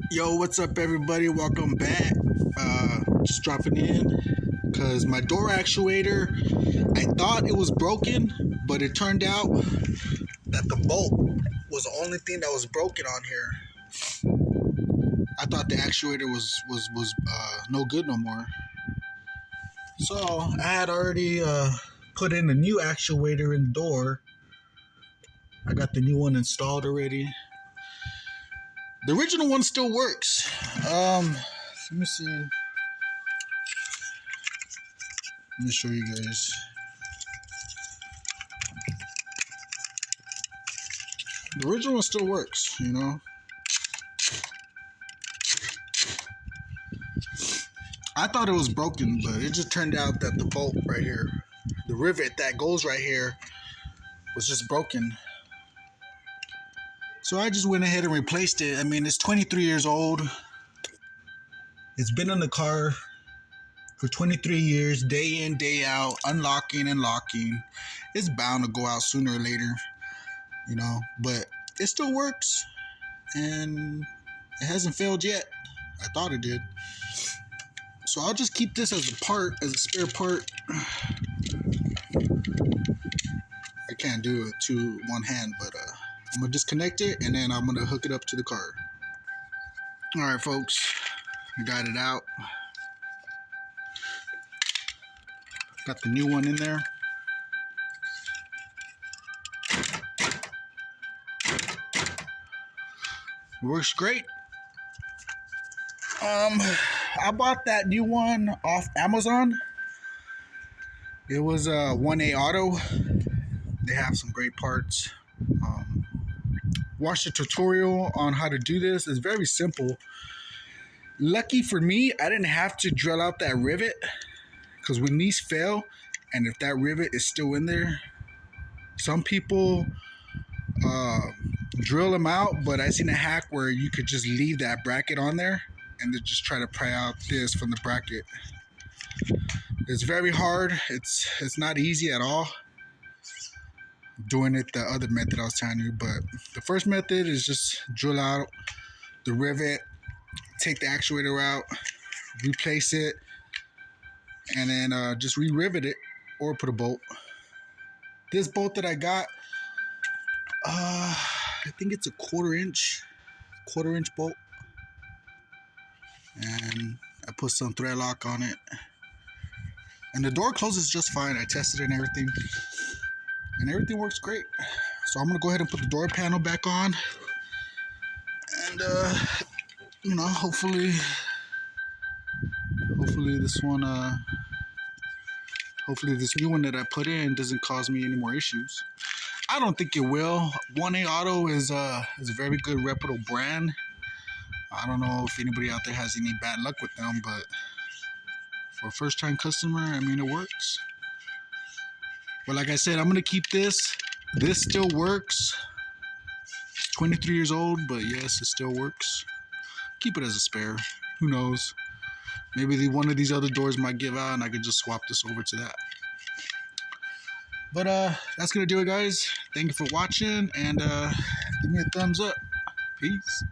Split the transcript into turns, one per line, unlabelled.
Yo, what's up, everybody? Welcome back. Just dropping in because my door actuator, I thought it was broken, but it turned out that the bolt was the only thing that was broken on here. I thought the actuator was no good no more. So I had already put in a new actuator in the door. I got the new one installed already. The original one still works. Let me see. Let me show you guys. The original one still works, you know. I thought it was broken, but it just turned out that the bolt right here, the rivet that goes right here, was just broken. So I just went ahead and replaced it. I mean, it's 23 years old. It's been in the car for 23 years, day in, day out, unlocking and locking. It's bound to go out sooner or later, you know, but it still works and it hasn't failed yet. I thought it did. So I'll just keep this as a part, as a spare part. I can't do it to one hand, but I'm gonna disconnect it and then I'm gonna hook it up to the car. All right, folks, I got it out. Got the new one in there. It works great. I bought that new one off Amazon. It was 1A Auto. They have some great parts. Watch the tutorial on how to do this. It's very simple. Lucky for me, I didn't have to drill out that rivet, because when these fail and if that rivet is still in there, some people drill them out, but I seen a hack where you could just leave that bracket on there and then just try to pry out this from the bracket. It's very hard. It's not easy at all doing it the other method I was telling you, but the first method is just drill out the rivet, take the actuator out, replace it, and then just re-rivet it or put a bolt. This bolt that I got, I think it's a quarter inch bolt, and I put some thread lock on it, and the door closes just fine. I tested it and everything works great. So I'm gonna go ahead and put the door panel back on, and you know, hopefully this one, hopefully this new one that I put in doesn't cause me any more issues. I don't think it will. 1A Auto is a very good reputable brand. I don't know if anybody out there has any bad luck with them, but for a first-time customer, I mean, it works. But like I said, I'm going to keep this. This still works. It's 23 years old, but yes, it still works. Keep it as a spare. Who knows? Maybe one of these other doors might give out and I could just swap this over to that. But that's going to do it, guys. Thank you for watching, and give me a thumbs up. Peace.